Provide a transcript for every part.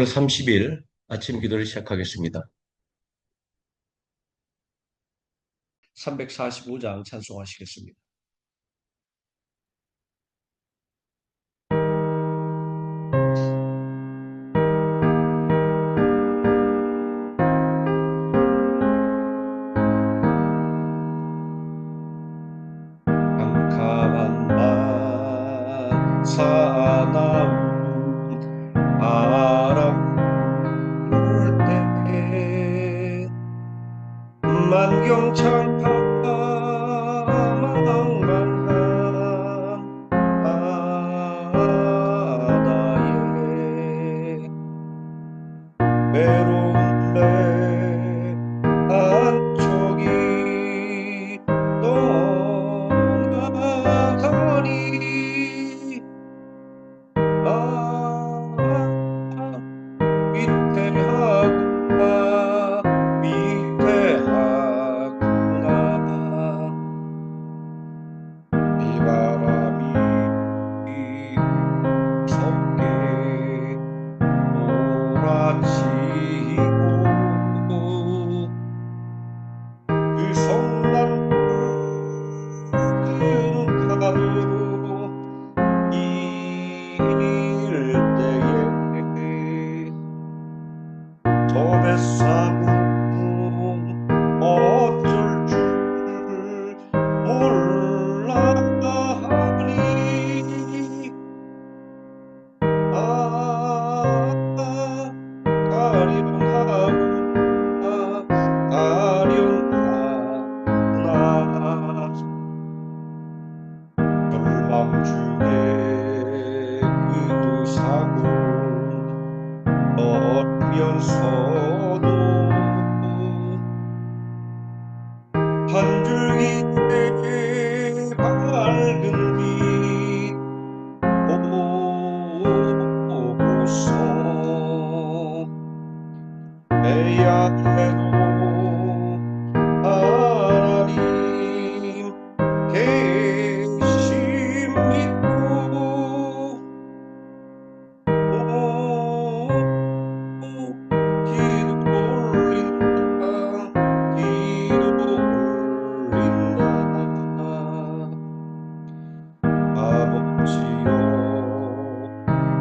30일 아침 기도를 시작하겠습니다. 345장 찬송하시겠습니다. 캄캄한 밤 사나운 바람 불 때 만경창파망망한 바다에 외로운 배 한쪽이 떠나가니 위태하구나 위태하구나 비바람이 무섭게 몰아치고 그 성난 붉은 가루 이을 때에 저 뱃사궁 어쩔 줄 몰라하니 아련하구나 절망 중에 의도사고 떨면서도 한 줄기 밝은 빛 보고서 해야 해도 하나님 계심 믿고 기도 올린다 아버지여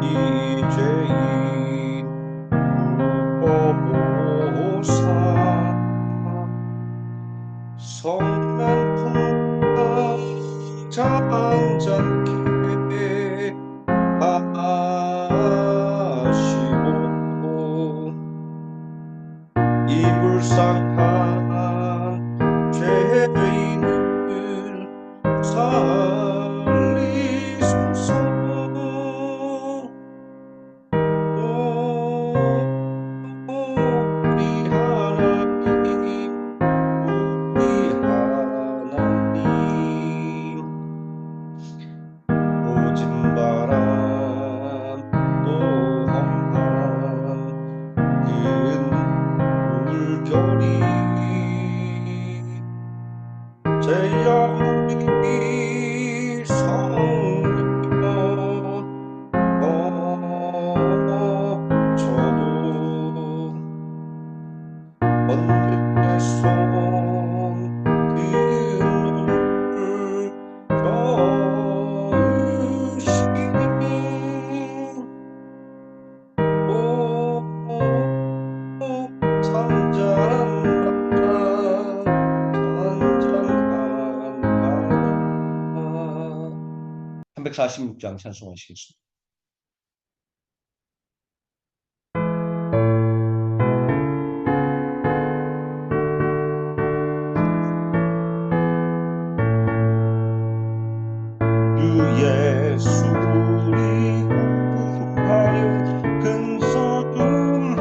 이제인 묵어보사 성난 품가 잔잔케 하시고 이 불쌍한 죄인을 살리소서 우리 하나님 모진 바람 또 한밤 큰 물결이 제 영혼이 성령 저도 번뇌의 손 그물을 저으시니 잔잔한 바다 346장 찬송하시겠습니다. 주 예수 우리 구하여 근성하시니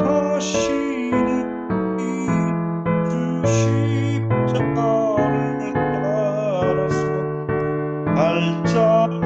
주 십자가를 따라서 발자국랴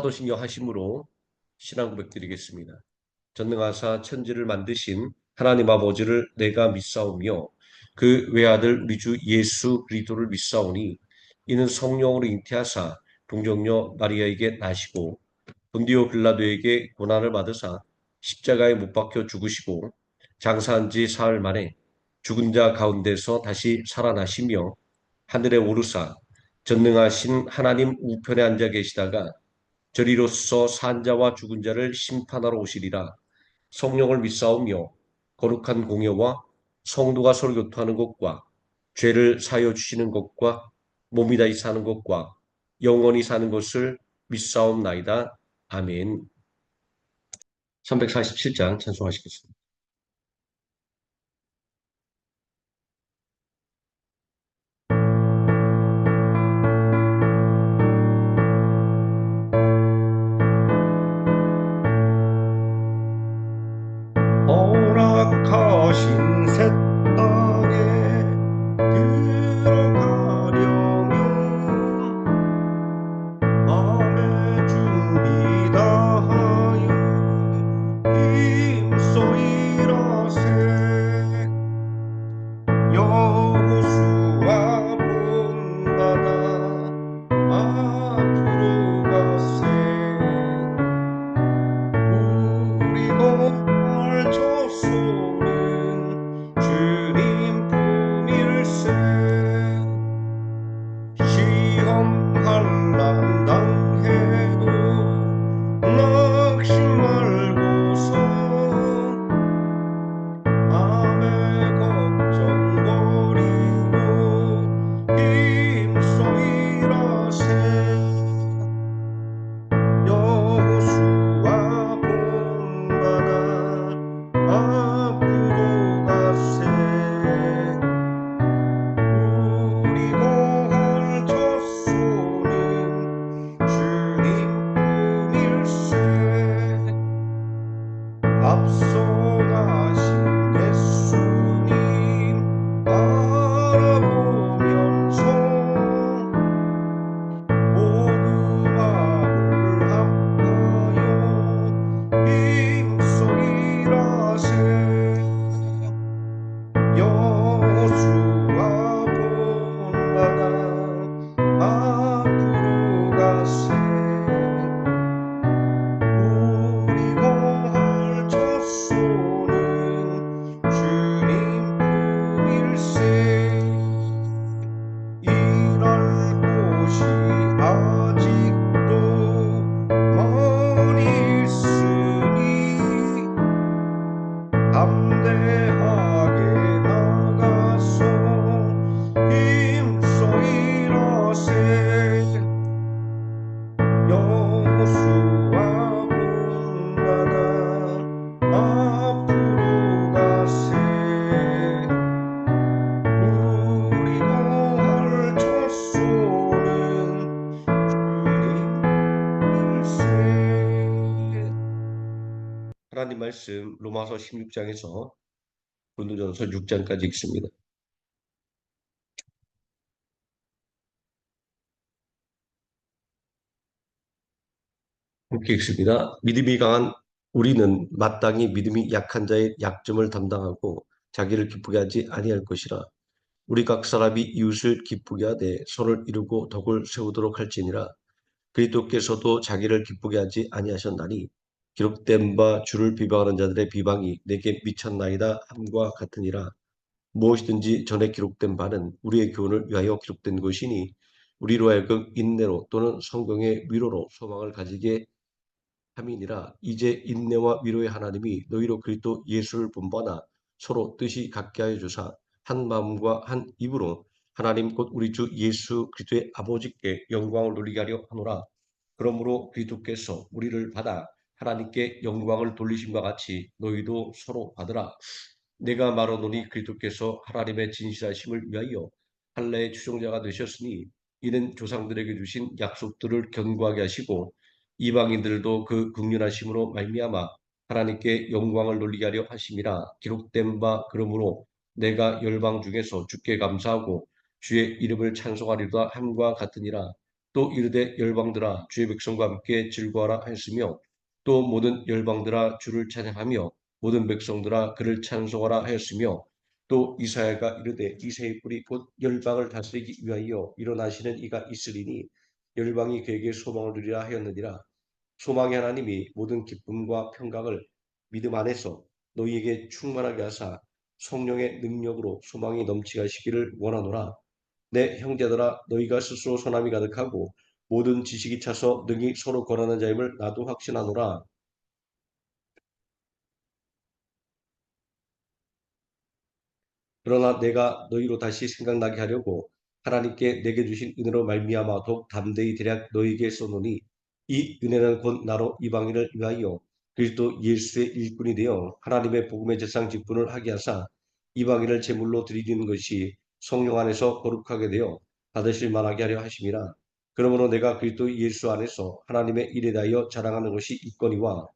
사도신경 하심으로 신앙 고백드리겠습니다. 전능하사 천지를 만드신 하나님 아버지를 내가 믿사오며 그 외아들 우리 주 예수 그리스도를 믿사오니 이는 성령으로 잉태하사 동정녀 마리아에게 나시고 본디오 빌라도에게 고난을 받으사 십자가에 못 박혀 죽으시고 장사한 지 사흘 만에 죽은 자 가운데서 다시 살아나시며 하늘에 오르사 전능하신 하나님 우편에 앉아 계시다가 저리로서 산 자와 죽은 자를 심판하러 오시리라. 성령을 믿사오며 거룩한 공예와 성도가 서로 교통하는 것과 죄를 사여 주시는 것과 몸이 다시 사는 것과 영원히 사는 것을 믿사옵나이다. 아멘. 347장 찬송하시겠습니다. 허락하신 새 땅에 들어가려면 마음의 준비 다하여 힘써 일하세. 여호수아 본받아 앞으로 가세. 우리 고을 젖소는 주님 품일세. 시험 환난 당해도 낙심 말고서 밤의 걱정 버리고 힘써 일하세. 여호수아 본받아 앞으로 가세. 우리 고을 젖소는 주님 품일세. 앞서가신 예수님 바라보면서 모두 마음을 합하여 힘써 일하세. 여호수아 본받아 앞으로 가세. 우리 고을 젖소는 주님 품일세. 일할 곳이 아직도 많이 있으니 담대하게 나가서 힘써 일하세. 여호수아 본받아 앞으로 가세. 우리 고을 젖소는 주님일세. 하나님 말씀 로마서 16장에서 고린도전서 6장까지 읽습니다. 함께 읽습니다. 믿음이 강한 우리는 마땅히 믿음이 약한 자의 약점을 담당하고 자기를 기쁘게 하지 아니할 것이라. 우리 각 사람이 이웃을 기쁘게 하되 손을 이루고 덕을 세우도록 할지니라. 그리스도께서도 자기를 기쁘게 하지 아니하셨나니 기록된 바 주를 비방하는 자들의 비방이 내게 미쳤나이다 함과 같으니라. 무엇이든지 전에 기록된 바는 우리의 교훈을 위하여 기록된 것이니 우리로 하여금 인내로 또는 성경의 위로로 소망을 가지게 함이니라. 이제 인내와 위로의 하나님이 너희로 그리스도 예수를 본받아 서로 뜻이 같게 하여 주사 한 마음과 한 입으로 하나님 곧 우리 주 예수 그리스도의 아버지께 영광을 돌리게 하려 하노라. 그러므로 그리스도께서 우리를 받아 하나님께 영광을 돌리심과 같이 너희도 서로 받으라. 내가 말하노니 그리스도께서 하나님의 진실하심을 위하여 할례의 추종자가 되셨으니 이는 조상들에게 주신 약속들을 견고하게 하시고 이방인들도 그 긍휼하심으로 말미암아 하나님께 영광을 돌리게 하려 하심이라. 기록된 바 그러므로 내가 열방 중에서 주께 감사하고 주의 이름을 찬송하리로다 함과 같으니라. 또 이르되 열방들아 주의 백성과 함께 즐거워라 하였으며 또 모든 열방들아 주를 찬양하며 모든 백성들아 그를 찬송하라 하였으며 또 이사야가 이르되 이새의 뿔이 곧 열방을 다스리기 위하여 일어나시는 이가 있으리니 열방이 그에게 소망을 두리라 하였느니라. 소망의 하나님이 모든 기쁨과 평강을 믿음 안에서 너희에게 충만하게 하사 성령의 능력으로 소망이 넘치게 하시기를 원하노라. 내 형제들아 너희가 스스로 선함이 가득하고 모든 지식이 차서 능히 서로 권하는 자임을 나도 확신하노라. 그러나 내가 너희로 다시 생각나게 하려고 하나님께 내게 주신 은혜로 말미암아 더욱 담대히 대략 너희에게 써노니 이 은혜는 곧 나로 이방인을 위하여 그리스도 예수의 일꾼이 되어 하나님의 복음의 제상 직분을 하게 하사 이방인을 제물로 드리는 것이 성령 안에서 거룩하게 되어 받으실 만하게 하려 하심이라. 그러므로 내가 그리스도 예수 안에서 하나님의 일에 대하여 자랑하는 것이 있거니와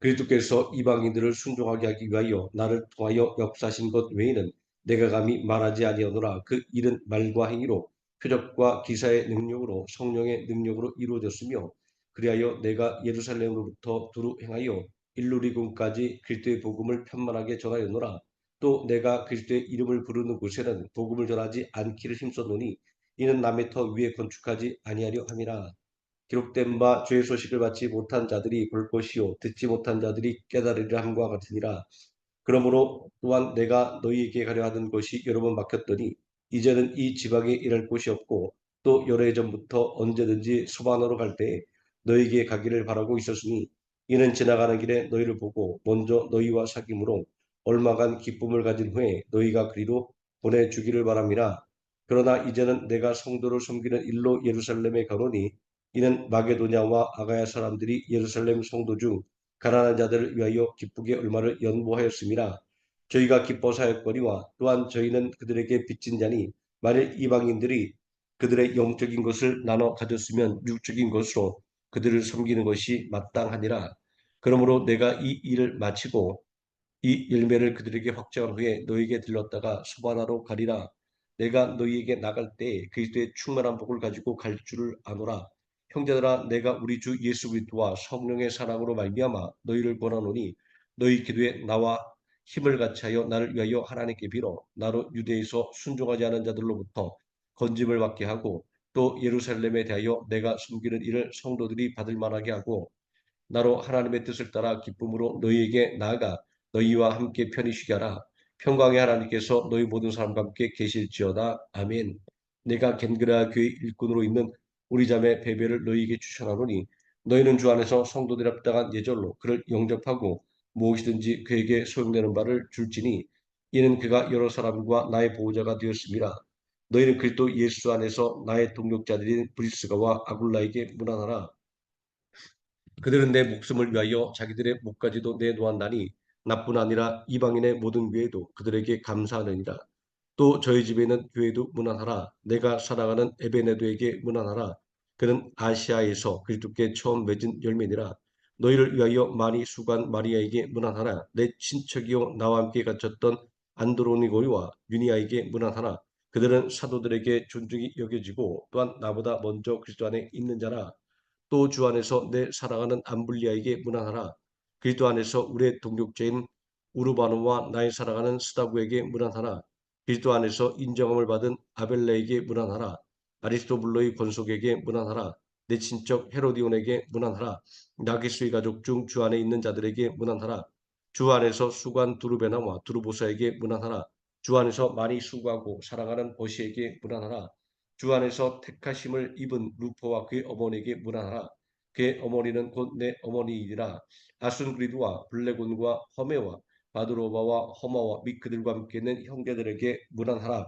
그리스도께서 이방인들을 순종하게 하기 위하여 나를 통하여 역사하신 것 외에는 내가 감히 말하지 아니하노라. 그 일은 말과 행위로 표적과 기사의 능력으로 성령의 능력으로 이루어졌으며 그리하여 내가 예루살렘으로부터 두루 행하여 일루리군까지 그리스도의 복음을 편만하게 전하였노라. 또 내가 그리스도의 이름을 부르는 곳에는 복음을 전하지 않기를 힘썼노니 이는 남의 터 위에 건축하지 아니하려 함이라. 기록된 바 주의 소식을 받지 못한 자들이 볼 것이요 듣지 못한 자들이 깨달으리라 함과 같으니라. 그러므로 또한 내가 너희에게 가려 하던 것이 여러 번 막혔더니 이제는 이 지방에 일할 곳이 없고 또 여러 해 전부터 언제든지 수반으로 갈 때에 너희에게 가기를 바라고 있었으니 이는 지나가는 길에 너희를 보고 먼저 너희와 사귐으로 얼마간 기쁨을 가진 후에 너희가 그리로 보내주기를 바랍니다. 그러나 이제는 내가 성도를 섬기는 일로 예루살렘에 가노니 이는 마게도냐와 아가야 사람들이 예루살렘 성도 중 가난한 자들을 위하여 기쁘게 얼마를 연보하였습니다. 저희가 기뻐 사였거니와 또한 저희는 그들에게 빚진 자니 만일 이방인들이 그들의 영적인 것을 나눠 가졌으면 육적인 것으로 그들을 섬기는 것이 마땅하니라. 그러므로 내가 이 일을 마치고 이 열매를 그들에게 확정한 후에 너희에게 들렀다가 소바나로 가리라. 내가 너희에게 나갈 때 그리스도의 충만한 복을 가지고 갈 줄을 아노라. 형제들아 내가 우리 주 예수 그리스도와 성령의 사랑으로 말미암아 너희를 권하노니 너희 기도에 나와 힘을 같이 하여 나를 위하여 하나님께 빌어 나로 유대에서 순종하지 않은 자들로부터 건짐을 받게 하고 또 예루살렘에 대하여 내가 숨기는 일을 성도들이 받을 만하게 하고 나로 하나님의 뜻을 따라 기쁨으로 너희에게 나아가 너희와 함께 편히 쉬게 하라. 평강의 하나님께서 너희 모든 사람과 함께 계실지어다. 아멘. 내가 겐그라 교회 일꾼으로 있는 우리 자매 베베를 너희에게 추천하노니 너희는 주 안에서 성도들이 합당한 예절로 그를 영접하고 무엇이든지 그에게 소용되는 바를 줄지니 이는 그가 여러 사람과 나의 보호자가 되었습니다. 너희는 그리스도 예수 안에서 나의 동력자들인 브리스가와 아굴라에게 문안하라. 그들은 내 목숨을 위하여 자기들의 목까지도 내놓았나니 나뿐 아니라 이방인의 모든 교회도 그들에게 감사하느니라. 또 저희 집에는 교회도 문안하라. 내가 사랑하는 에베네도에게 문안하라. 그는 아시아에서 그리스도께 처음 맺은 열매니라. 너희를 위하여 많이 수고한 마리아에게 문안하라. 내 친척이요 나와 함께 갇혔던 안드로니고와 유니아에게 문안하라. 그들은 사도들에게 존중이 여겨지고 또한 나보다 먼저 그리스도 안에 있는 자라. 또 주 안에서 내 사랑하는 암블리아에게 문안하라. 그리스도 안에서 우리의 동력자인 우르바노와 나의 사랑하는 스다구에게 문안하라. 그리스도 안에서 인정함을 받은 아벨레에게 문안하라. 아리스토블로의 권속에게 문안하라. 내 친척 헤로디온에게 문안하라. 나기수의 가족 중 주 안에 있는 자들에게 문안하라. 주 안에서 수고한 두루베나와 두루보사에게 문안하라. 주 안에서 많이 수고하고 사랑하는 보시에게 문안하라. 주 안에서 택하심을 입은 루포와 그의 어머니에게 문안하라. 그의 어머니는 곧 내 어머니이니라. 아순그리드와 블레곤과 허메와 바드로바와 허마와 및 그들과 함께 있는 형제들에게 문안하라.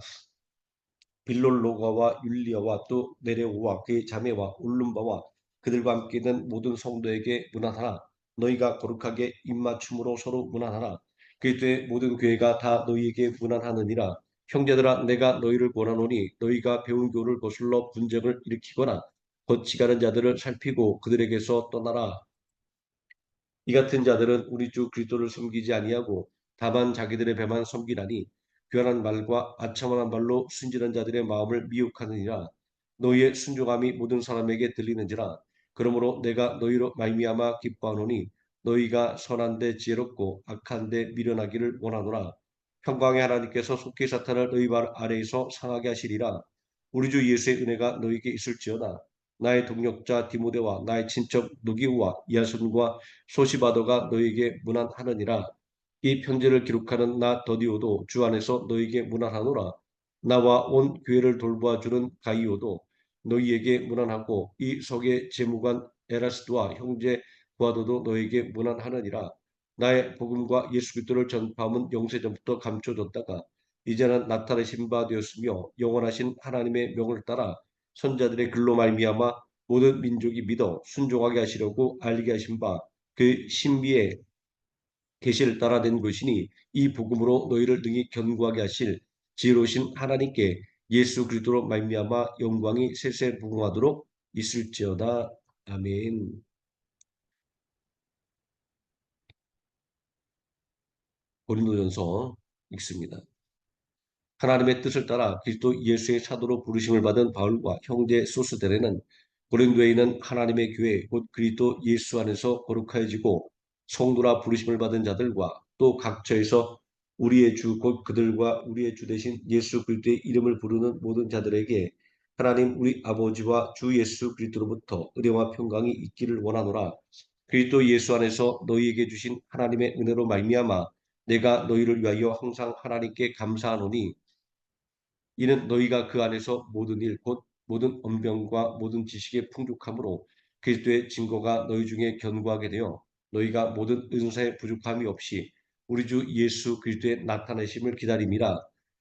빌롤로가와 율리아와 또 네레오와 그의 자매와 울lum바와 그들과 함께 있는 모든 성도에게 문안하라. 너희가 거룩하게 입맞춤으로 서로 문안하라. 그리스도의 모든 교회가 다 너희에게 문안하느니라. 형제들아 내가 너희를 권하노니 너희가 배운 교를 거슬러 분쟁을 일으키거나 거치 가는 자들을 살피고 그들에게서 떠나라. 이 같은 자들은 우리 주 그리스도를 섬기지 아니하고 다만 자기들의 배만 섬기나니 교활한 말과 아첨하는 말로 순진한 자들의 마음을 미혹하느니라. 너희의 순종함이 모든 사람에게 들리는지라. 그러므로 내가 너희로 말미암아 기뻐하노니 너희가 선한데 지혜롭고 악한데 미련하기를 원하노라. 평강의 하나님께서 속히 사탄을 너희 발 아래에서 상하게 하시리라. 우리 주 예수의 은혜가 너희에게 있을지어다. 나의 동력자 디모데와 나의 친척 누기우와 야손과 소시바더가 너희에게 문안하느니라. 이 편지를 기록하는 나 더디오도 주 안에서 너희에게 문안하노라. 나와 온 교회를 돌보아주는 가이오도 너희에게 문안하고 이 석의 재무관 에라스도와 형제 부하도도 너희에게 문안하느니라. 나의 복음과 예수 그리스도를 전파함은 영세전부터 감춰졌다가 이제는 나타내신 바 되었으며 영원하신 하나님의 명을 따라 선자들의 글로 말미암아 모든 민족이 믿어 순종하게 하시려고 알게 하신 바 그 신비의 계시를 따라 된 것이니 이 복음으로 너희를 능히 견고하게 하실 지혜로우신 하나님께 예수 그리스도로 말미암아 영광이 세세 무궁하도록 있을지어다. 아멘. 고린도전서 읽습니다. 하나님의 뜻을 따라 그리스도 예수의 사도로 부르심을 받은 바울과 형제 소스데레는 고린도에 있는 하나님의 교회 곧 그리스도 예수 안에서 거룩하여지고 성도라 부르심을 받은 자들과 또 각처에서 우리의 주 곧 그들과 우리의 주 되신 예수 그리스도의 이름을 부르는 모든 자들에게 하나님 우리 아버지와 주 예수 그리스도로부터 은혜와 평강이 있기를 원하노라. 그리스도 예수 안에서 너희에게 주신 하나님의 은혜로 말미암아 내가 너희를 위하여 항상 하나님께 감사하노니 이는 너희가 그 안에서 모든 일 곧 모든 언변과 모든 지식의 풍족함으로 그리스도의 증거가 너희 중에 견고하게 되어 너희가 모든 은사에 부족함이 없이 우리 주 예수 그리스도의 나타내심을 기다림이라.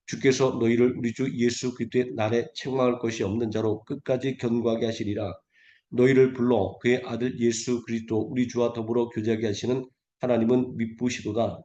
주께서 너희를 우리 주 예수 그리스도의 날에 책망할 것이 없는 자로 끝까지 견고하게 하시리라. 너희를 불러 그의 아들 예수 그리스도 우리 주와 더불어 교제하게 하시는 하나님은 미쁘시도다.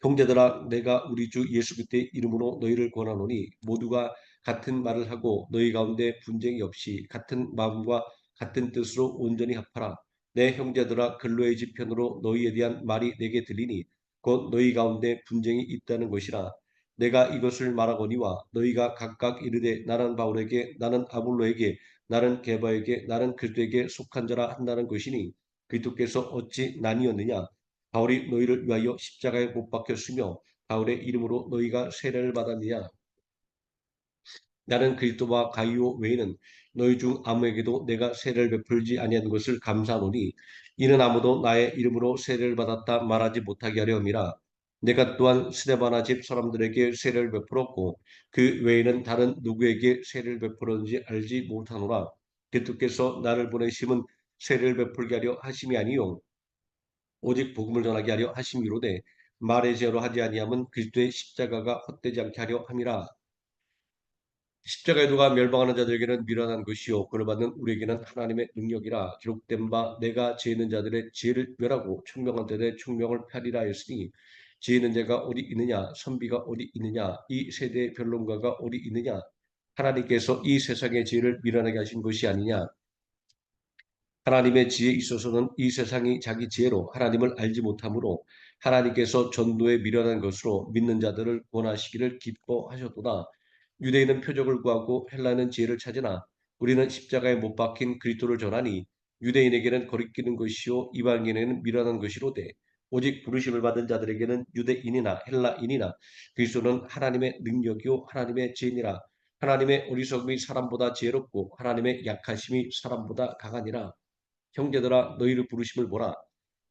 형제들아 내가 우리 주 예수 그리스도의 이름으로 너희를 권하노니 모두가 같은 말을 하고 너희 가운데 분쟁이 없이 같은 마음과 같은 뜻으로 온전히 합하라. 내 형제들아 근로의 지편으로 너희에 대한 말이 내게 들리니 곧 너희 가운데 분쟁이 있다는 것이라. 내가 이것을 말하거니와 너희가 각각 이르되 나는 바울에게 나는 아볼로에게 나는 게바에게 나는 그리스도에게 속한 자라 한다는 것이니 그리스도께서 어찌 나뉘었느냐. 바울이 너희를 위하여 십자가에 못 박혔으며 바울의 이름으로 너희가 세례를 받았느냐. 나는 그리스도와 가이오 외에는 너희 중 아무에게도 내가 세례를 베풀지 아니한 것을 감사하노니 이는 아무도 나의 이름으로 세례를 받았다 말하지 못하게 하려 함이라. 내가 또한 스데바나 집 사람들에게 세례를 베풀었고 그 외에는 다른 누구에게 세례를 베풀었는지 알지 못하노라. 그리스도께서 나를 보내심은 세례를 베풀게 하려 하심이 아니요 오직 복음을 전하게 하려 하심이로되 말의 제어로 하지 아니함은 그리스도의 십자가가 헛되지 않게 하려 함이라. 십자가의 도가 멸망하는 자들에게는 미련한 것이요 그를 받는 우리에게는 하나님의 능력이라. 기록된 바 내가 지혜 있는 자들의 지혜를 멸하고 총명한 자들의 총명을 펴리라 했으니 지혜 있는 자가 어디 있느냐 선비가 어디 있느냐 이 세대의 변론가가 어디 있느냐. 하나님께서 이 세상의 지혜를 미련하게 하신 것이 아니냐. 하나님의 지혜에 있어서는 이 세상이 자기 지혜로 하나님을 알지 못하므로 하나님께서 전도에 미련한 것으로 믿는 자들을 원하시기를 기뻐하셨도다. 유대인은 표적을 구하고 헬라인은 지혜를 찾으나 우리는 십자가에 못 박힌 그리스도를 전하니 유대인에게는 거리끼는 것이요 이방인에게는 미련한 것이로되 오직 부르심을 받은 자들에게는 유대인이나 헬라인이나 그리스도는 하나님의 능력이요 하나님의 지혜니라. 하나님의 어리석음이 사람보다 지혜롭고 하나님의 약하심이 사람보다 강하니라. 형제들아 너희를 부르심을 보라.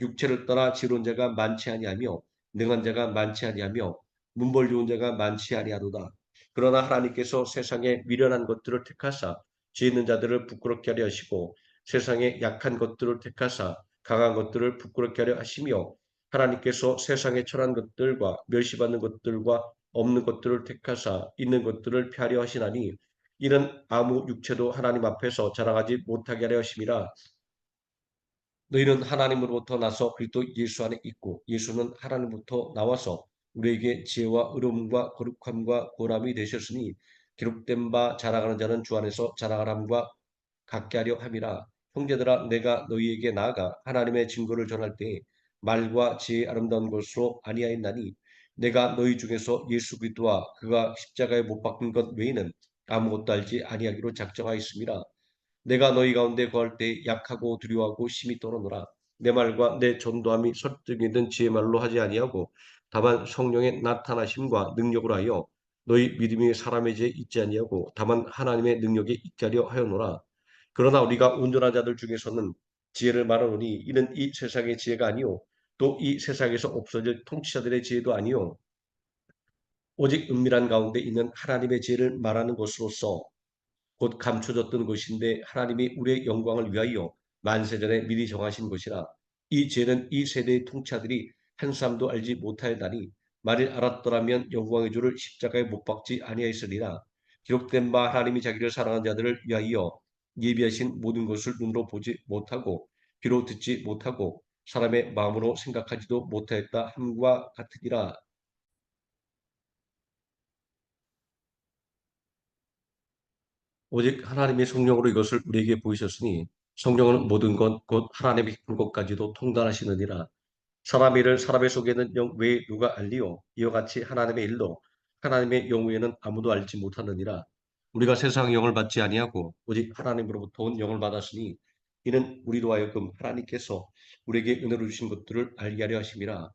육체를 따라 지혜로운 자가 많지 아니하며 능한 자가 많지 아니하며 문벌 좋은 자가 많지 아니하도다. 그러나 하나님께서 세상에 미련한 것들을 택하사 지혜 있는 자들을 부끄럽게 하려 하시고 세상에 약한 것들을 택하사 강한 것들을 부끄럽게 하려 하시며 하나님께서 세상에 천한 것들과 멸시받는 것들과 없는 것들을 택하사 있는 것들을 폐하려 하시나니 이는 아무 육체도 하나님 앞에서 자랑하지 못하게 하려 하심이라. 너희는 하나님으로부터 나서 그리스도 예수 안에 있고 예수는 하나님부터 나와서 우리에게 지혜와 의로움과 거룩함과 보람이 되셨으니 기록된 바 자랑하는 자는 주 안에서 자랑함과 갖게 하려 함이라. 형제들아 내가 너희에게 나아가 하나님의 증거를 전할 때 말과 지혜 아름다운 것으로 아니하였나니 내가 너희 중에서 예수 그리스도와 그가 십자가에 못 박힌 것 외에는 아무것도 알지 아니하기로 작정하였습니다. 내가 너희 가운데 거할 때 약하고 두려워하고 심히 떨어노라. 내 말과 내 전도함이 설득이든 지혜 말로 하지 아니하고 다만 성령의 나타나심과 능력으로 하여 너희 믿음이 사람의 지에 있지 아니하고 다만 하나님의 능력에 있게 하려 하였노라. 그러나 우리가 온전한 자들 중에서는 지혜를 말하노니 이는 이 세상의 지혜가 아니요 또 이 세상에서 없어질 통치자들의 지혜도 아니요 오직 은밀한 가운데 있는 하나님의 지혜를 말하는 것으로서 곧 감춰졌던 것인데 하나님이 우리의 영광을 위하여 만세전에 미리 정하신 것이라. 이 죄는 이 세대의 통치자들이 한 사람도 알지 못하였다니 만일 알았더라면 영광의 주를 십자가에 못 박지 아니하였으리라. 기록된 바 하나님이 자기를 사랑하는 자들을 위하여 예비하신 모든 것을 눈으로 보지 못하고 귀로 듣지 못하고 사람의 마음으로 생각하지도 못하였다 함과 같으니라. 오직 하나님의 성령으로 이것을 우리에게 보이셨으니 성령은 모든 것 곧 하나님의 깊은 것까지도 통달하시느니라. 사람의 일을 사람의 속에는 영 외에 누가 알리요? 이와 같이 하나님의 일도 하나님의 영 외에는 아무도 알지 못하느니라. 우리가 세상 영을 받지 아니하고 오직 하나님으로부터 온 영을 받았으니 이는 우리로 하여금 하나님께서 우리에게 은혜로 주신 것들을 알게 하려 하심이라.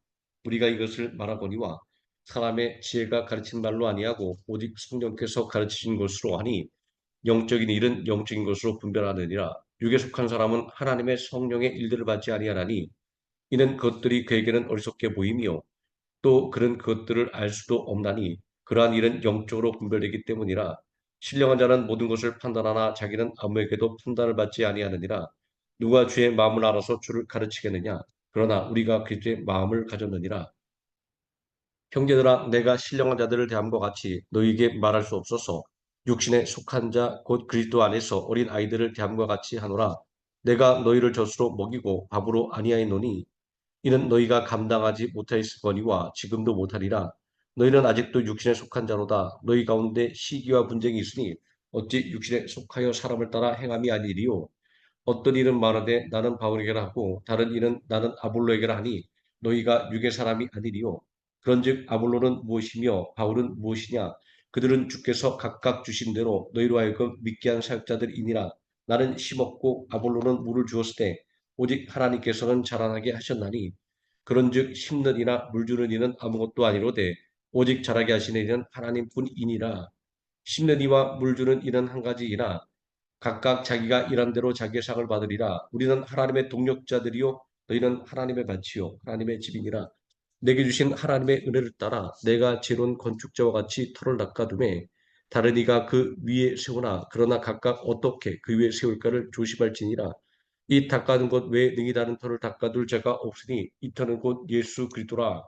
우리가 이것을 말하거니와 사람의 지혜가 가르친 말로 아니하고 오직 성령께서 가르치신 것으로 하니 영적인 일은 영적인 것으로 분별하느니라. 육에 속한 사람은 하나님의 성령의 일들을 받지 아니하나니 이는 그것들이 그에게는 어리석게 보이며 또 그런 그것들을 알 수도 없나니 그러한 일은 영적으로 분별되기 때문이라. 신령한 자는 모든 것을 판단하나 자기는 아무에게도 판단을 받지 아니하느니라. 누가 주의 마음을 알아서 주를 가르치겠느냐? 그러나 우리가 그리스도의 마음을 가졌느니라. 형제들아 내가 신령한 자들을 대함과 같이 너희에게 말할 수 없어서 육신에 속한 자 곧 그리스도 안에서 어린 아이들을 대함과 같이 하노라. 내가 너희를 젖으로 먹이고 밥으로 아니하였노니 이는 너희가 감당하지 못하였거니와 지금도 못하리라. 너희는 아직도 육신에 속한 자로다. 너희 가운데 시기와 분쟁이 있으니 어찌 육신에 속하여 사람을 따라 행함이 아니리요. 어떤 이는 말하되 나는 바울에게라 하고 다른 이는 나는 아볼로에게라 하니 너희가 육의 사람이 아니리요. 그런즉 아볼로는 무엇이며 바울은 무엇이냐? 그들은 주께서 각각 주신 대로 너희로 하여금 믿게 한 사역자들이니라. 나는 심었고 아볼로는 물을 주었을 때 오직 하나님께서는 자라나게 하셨나니 그런즉 심는 이나 물 주는 이는 아무것도 아니로되 오직 자라게 하시는 이는 하나님뿐이니라. 심는 이와 물 주는 이는 한 가지이나 각각 자기가 일한 대로 자기의 상을 받으리라. 우리는 하나님의 동력자들이요 너희는 하나님의 밭이요 하나님의 집이니라. 내게 주신 하나님의 은혜를 따라 내가 지혜로운 건축자와 같이 터를 닦아두매 다른 이가 그 위에 세우나 그러나 각각 어떻게 그 위에 세울까를 조심할지니라. 이 닦아둔 것 외에 능히 다른 터를 닦아둘 자가 없으니 이 터는 곧 예수 그리스도라.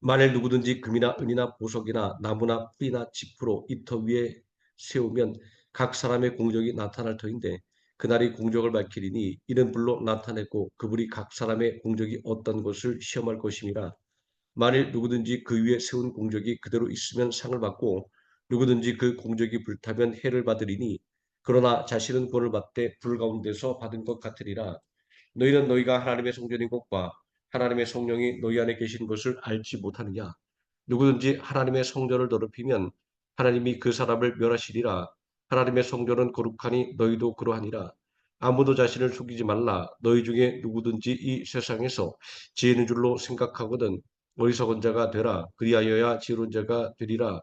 만일 누구든지 금이나 은이나 보석이나 나무나 풀이나 짚으로 이 터 위에 세우면 각 사람의 공적이 나타날 터인데 그날이 공적을 밝히리니 이는 불로 나타내고 그분이 각 사람의 공적이 어떤 것을 시험할 것임이라. 만일 누구든지 그 위에 세운 공적이 그대로 있으면 상을 받고 누구든지 그 공적이 불타면 해를 받으리니 그러나 자신은 구원을 받되 불 가운데서 받은 것 같으리라. 너희는 너희가 하나님의 성전인 것과 하나님의 성령이 너희 안에 계신 것을 알지 못하느냐? 누구든지 하나님의 성전을 더럽히면 하나님이 그 사람을 멸하시리라. 하나님의 성전은 거룩하니 너희도 그러하니라. 아무도 자신을 속이지 말라. 너희 중에 누구든지 이 세상에서 지혜 있는 줄로 생각하거든 어리석은 자가 되라. 그리하여야 지혜로운 자가 되리라.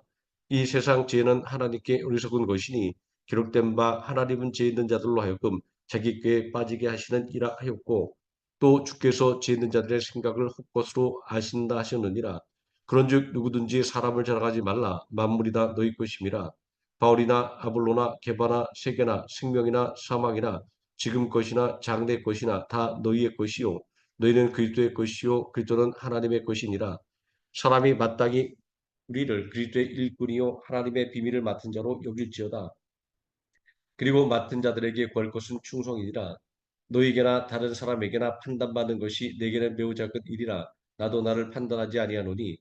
이 세상 지혜는 하나님께 어리석은 것이니 기록된 바 하나님은 지혜 있는 자들로 하여금 자기 꾀에 빠지게 하시는 이라 하였고 또 주께서 지혜 있는 자들의 생각을 헛것으로 아신다 하셨느니라. 그런즉 누구든지 사람을 자랑하지 말라. 만물이 다 너희 것임이라. 바울이나 아볼로나 게바나 세계나 생명이나 사망이나 지금 것이나 장래 것이나 다 너희의 것이요 너희는 그리스도의 것이요 그리스도는 하나님의 것이니라. 사람이 마땅히 우리를 그리스도의 일꾼이요 하나님의 비밀을 맡은 자로 여길지어다. 그리고 맡은 자들에게 구할 것은 충성이니라. 너에게나 다른 사람에게나 판단받는 것이 내게는 매우 작은 일이라. 나도 나를 판단하지 아니하노니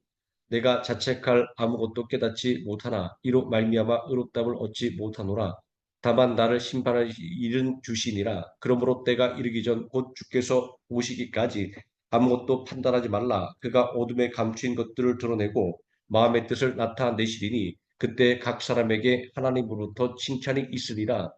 내가 자책할 아무것도 깨닫지 못하나 이로 말미암아 의롭담을 얻지 못하노라. 다만 나를 심판할 일은 주시니라. 그러므로 때가 이르기 전 곧 주께서 오시기까지 아무것도 판단하지 말라. 그가 어둠에 감추인 것들을 드러내고 마음의 뜻을 나타내시리니 그때 각 사람에게 하나님으로부터 칭찬이 있으리라.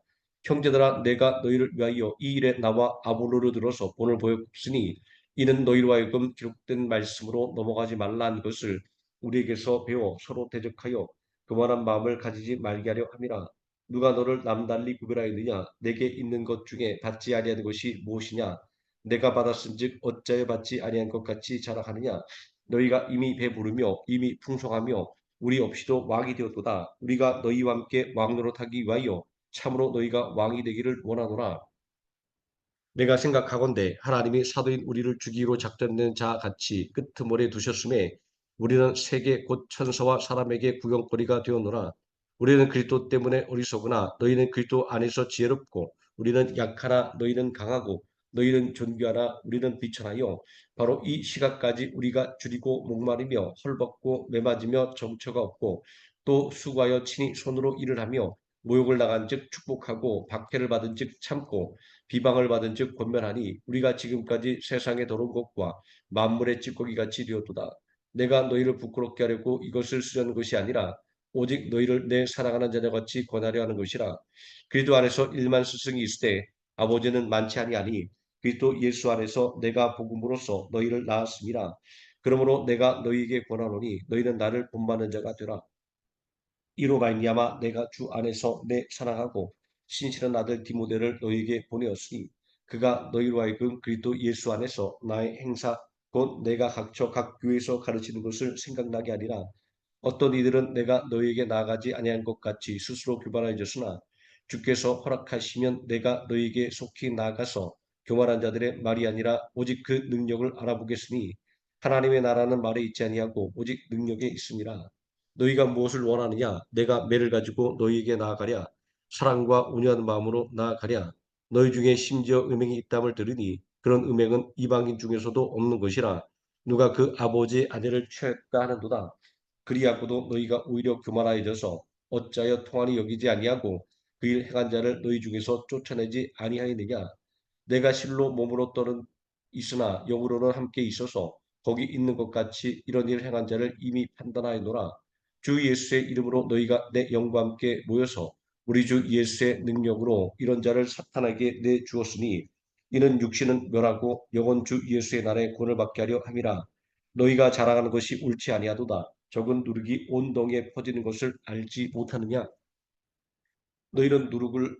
형제들아, 내가 너희를 위하여 이 일에 나와 아볼로를 들어서 본을 보였으니 이는 너희로 하여금 기록된 말씀으로 넘어가지 말라는 것을 우리에게서 배워 서로 대적하여 교만한 마음을 가지지 말게 하려 함이라. 누가 너를 남달리 구별하였느냐? 내게 있는 것 중에 받지 아니하는 것이 무엇이냐? 내가 받았은즉 어찌하여 받지 아니한 것 같이 자랑하느냐? 너희가 이미 배부르며 이미 풍성하며 우리 없이도 왕이 되었도다. 우리가 너희와 함께 왕노릇하기 위하여 참으로 너희가 왕이 되기를 원하노라. 내가 생각하건대 하나님이 사도인 우리를 죽이기로 작정된 자 같이 끄트머리에 두셨음에 우리는 세계 곧 천사와 사람에게 구경거리가 되었노라. 우리는 그리스도 때문에 어리석으나 너희는 그리스도 안에서 지혜롭고 우리는 약하나 너희는 강하고 너희는 존귀하나 우리는 비천하여 바로 이 시각까지 우리가 줄이고 목마르며 헐벗고 매맞으며 정처가 없고 또 수고하여 친히 손으로 일을 하며 모욕을 당한즉 축복하고 박해를 받은즉 참고 비방을 받은즉 권면하니 우리가 지금까지 세상에 더러운 것과 만물의 찌꺼기 같이 되었도다. 내가 너희를 부끄럽게 하려고 이것을 쓰려는 것이 아니라 오직 너희를 내 사랑하는 자녀같이 권하려 하는 것이라. 그리스도 안에서 일만 스승이 있으되 아버지는 많지 아니하니 그리스도 예수 안에서 내가 복음으로써 너희를 낳았음이라. 그러므로 내가 너희에게 권하노니 너희는 나를 본받는 자가 되라. 이로 말미암아 내가 주 안에서 내 사랑하고 신실한 아들 디모데를 너희에게 보내었으니 그가 너희로 하여금 그리스도 예수 안에서 나의 행사 곧 내가 각처 각 교회에서 가르치는 것을 생각나게 하리라. 어떤 이들은 내가 너희에게 나아가지 아니한 것 같이 스스로 교만하여졌으나 주께서 허락하시면 내가 너희에게 속히 나아가서 교만한 자들의 말이 아니라 오직 그 능력을 알아보겠으니 하나님의 나라는 말에 있지 아니하고 오직 능력에 있습니다. 너희가 무엇을 원하느냐? 내가 매를 가지고 너희에게 나아가랴. 사랑과 온유한 마음으로 나아가랴. 너희 중에 심지어 음행이 있담을 들으니 그런 음행은 이방인 중에서도 없는 것이라. 누가 그 아버지의 아내를 취했다 하는도다. 그리하고도 너희가 오히려 교만하여져서 어찌하여 통한이 여기지 아니하고 그 일 행한 자를 너희 중에서 쫓아내지 아니하였느냐? 내가 실로 몸으로 떠는 있으나 영으로는 함께 있어서 거기 있는 것 같이 이런 일을 행한 자를 이미 판단하였노라. 주 예수의 이름으로 너희가 내 영과 함께 모여서 우리 주 예수의 능력으로 이런 자를 사탄에게 내주었으니 이는 육신은 멸하고 영원 주 예수의 날에 구원을 받게 하려 함이라. 너희가 자랑하는 것이 옳지 아니하도다. 적은 누룩이 온 덩이에 퍼지는 것을 알지 못하느냐? 너희는 누룩을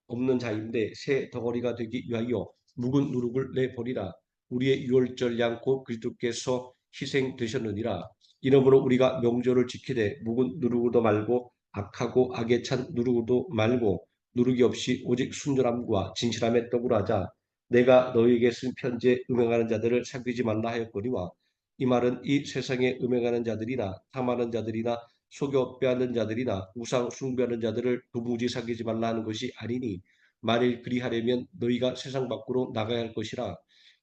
없는 자인데 새 덩어리가 되기 위하여 묵은 누룩을 내버리라. 우리의 유월절 양 곧 그리스도께서 희생되셨느니라. 이러므로 우리가 명절을 지키되 묵은 누룩으로 말고 악하고 악에 찬 누룩으로 말고 누룩이 없이 오직 순전함과 진실함에 떡으로 하자. 내가 너희에게 쓴 편지에 음행하는 자들을 사귀지 말라 하였거니와 이 말은 이 세상에 음행하는 자들이나 탐하는 자들이나 속여 빼앗는 자들이나 우상 숭배하는 자들을 도무지 사귀지 말라 하는 것이 아니니 만일 그리하려면 너희가 세상 밖으로 나가야 할 것이라.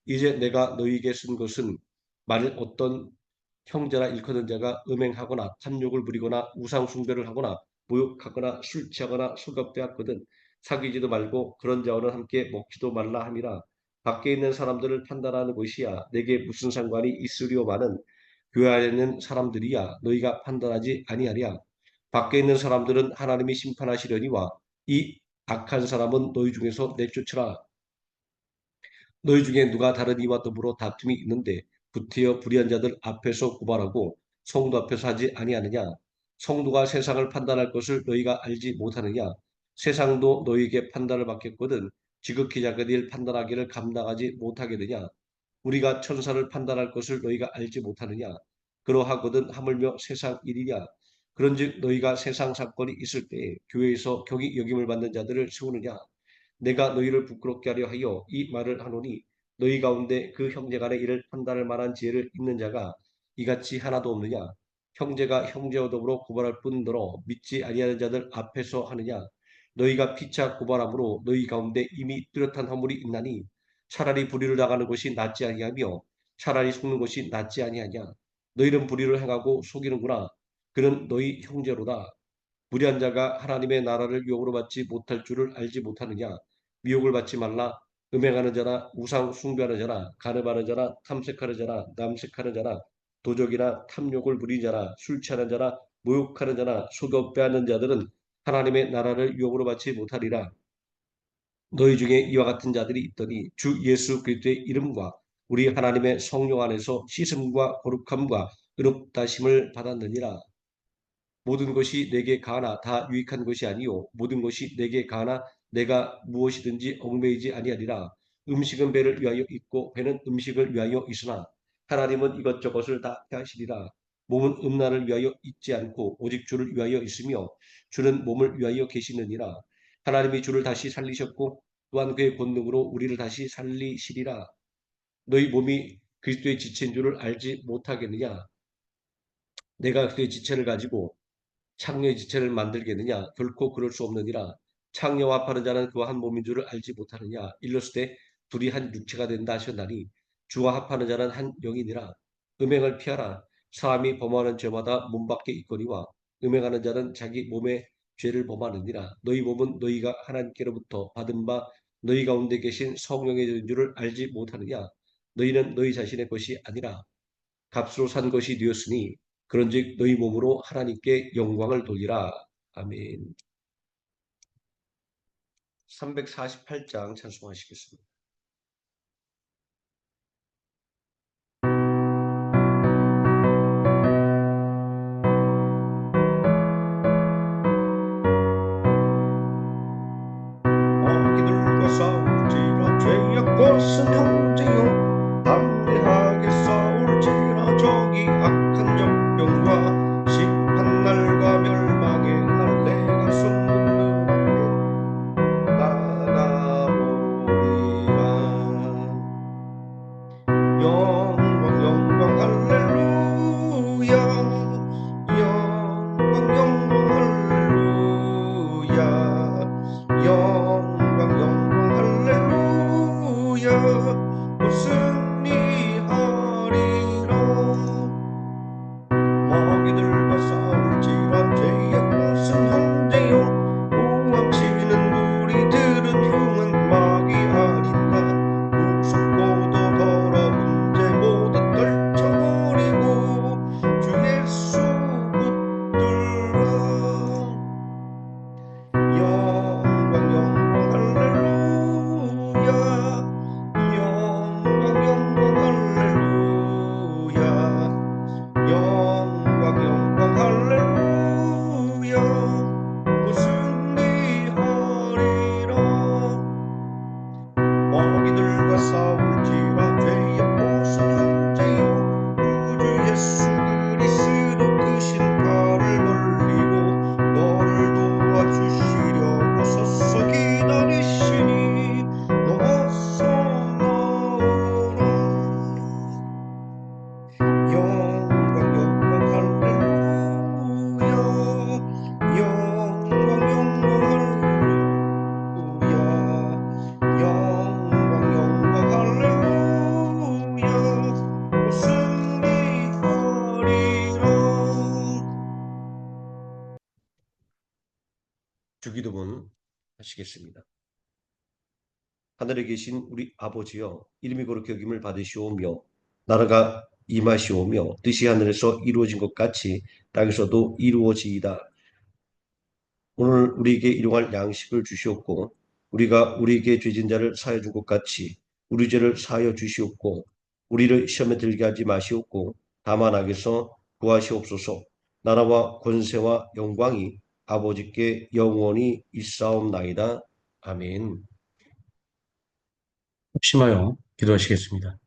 이제 내가 너희에게 쓴 것은 만일 어떤 형제나 일컫는 자가 음행하거나 탐욕을 부리거나 우상 숭배를 하거나 모욕하거나 술 취하거나 속여 빼앗거든 사귀지도 말고 그런 자와는 함께 먹지도 말라 함이라. 밖에 있는 사람들을 판단하는 것이야 내게 무슨 상관이 있으리오마는 교회 안에 있는 사람들이야 너희가 판단하지 아니하랴. 밖에 있는 사람들은 하나님이 심판하시려니와 이 악한 사람은 너희 중에서 내쫓으라. 너희 중에 누가 다른 이와 더불어 다툼이 있는데 구태여 불의한 자들 앞에서 고발하고 성도 앞에서 하지 아니하느냐? 성도가 세상을 판단할 것을 너희가 알지 못하느냐? 세상도 너희에게 판단을 받겠거든 지극히 작은 일 판단하기를 감당하지 못하겠느냐? 우리가 천사를 판단할 것을 너희가 알지 못하느냐? 그러하거든 하물며 세상 일이냐? 그런즉 너희가 세상 사건이 있을 때에 교회에서 경히 여김을 받는 자들을 세우느냐? 내가 너희를 부끄럽게 하려 하여 이 말을 하노니 너희 가운데 그 형제간의 일을 판단할 만한 지혜를 있는 자가 이같이 하나도 없느냐? 형제가 형제와 더불어 고발할 뿐더러 믿지 아니하는 자들 앞에서 하느냐? 너희가 피차 고발함으로 너희 가운데 이미 뚜렷한 허물이 있나니 차라리 불의를 당하는 것이 낫지 아니하며 차라리 속는 것이 낫지 아니하냐? 너희는 불의를 행하고 속이는구나. 그는 너희 형제로다. 무리한 자가 하나님의 나라를 유혹으로 받지 못할 줄을 알지 못하느냐? 미혹을 받지 말라. 음행하는 자라, 우상 숭배하는 자라, 간음하는 자라, 탐색하는 자라, 남색하는 자라, 도적이나 탐욕을 부리는 자라, 술 취하는 자라, 모욕하는 자나 속여 빼앗는 자들은 하나님의 나라를 유업으로 받지 못하리라. 너희 중에 이와 같은 자들이 있더니 주 예수 그리스도의 이름과 우리 하나님의 성령 안에서 씻음과 거룩함과 의롭다심을 받았느니라. 모든 것이 내게 가나 다 유익한 것이 아니요 모든 것이 내게 가나 내가 무엇이든지 얽매이지 아니하리라. 음식은 배를 위하여 있고 배는 음식을 위하여 있으나 하나님은 이것저것을 다 하시리라. 몸은 음란을 위하여 있지 않고 오직 주를 위하여 있으며 주는 몸을 위하여 계시느니라. 하나님이 주를 다시 살리셨고 또한 그의 권능으로 우리를 다시 살리시리라. 너희 몸이 그리스도의 지체인 줄을 알지 못하겠느냐? 내가 그의 지체를 가지고 창녀의 지체를 만들겠느냐? 결코 그럴 수 없느니라. 창녀와 합하는 자는 그와 한 몸인 줄을 알지 못하느냐? 일렀을 때 둘이 한 육체가 된다 하셨나니 주와 합하는 자는 한 영이니라. 음행을 피하라. 사람이 범하는 죄마다 몸 밖에 있거니와 음행하는 자는 자기 몸의 죄를 범하느니라. 너희 몸은 너희가 하나님께로부터 받은 바 너희 가운데 계신 성령의 줄을 알지 못하느냐? 너희는 너희 자신의 것이 아니라 값으로 산 것이 되었으니 그런즉 너희 몸으로 하나님께 영광을 돌리라. 아멘. 348장 찬송하시겠습니다. 마귀들과 싸울지라 죄악 벗은 형제여 담대하게 싸울지라 저기 악한 적병과 심판날과 멸망의 날 내가 손 붙는 나가보리라. 영광 영광 할렐루야 영광 영광 할렐루야 영광 영광 할렐루야 곧 승리하리라. 마귀들과 싸울지라 죄악 벗은 형제여 모함치는 우리들은 흉한 마귀 아닌가. 무섭고도 더러운 죄 모두 떨쳐버리고 주 예수 붙들라. 영광 영광 할렐루야 영광 영광 할렐루야 영광 영광 할렐루야 곧 승리하리라. 마귀들과 싸울지라 죄악 벗은 형제여 구주 예수 그리스도 그 신발을 벌리고 너를 도와주시려고 서서 기다리시니 너 어서 나오라. 영광 영광 할렐루야 영광 영광 할렐루야 영광 영광 할렐루야 곧 승리하리라. 주기도문 하시겠습니다. 하늘에 계신 우리 아버지여 이름이 거룩히 여김을 받으시오며 나라가 임하시오며 뜻이 하늘에서 이루어진 것 같이 땅에서도 이루어지이다. 오늘 우리에게 일용할 양식을 주시옵고 우리가 우리에게 죄진 자를 사하여 준 것 같이 우리 죄를 사하여 주시옵고 우리를 시험에 들게 하지 마시옵고 다만 악에서 구하시옵소서. 나라와 권세와 영광이 아버지께 영원히 있사옵나이다. 아멘. 심하여 기도하시겠습니다.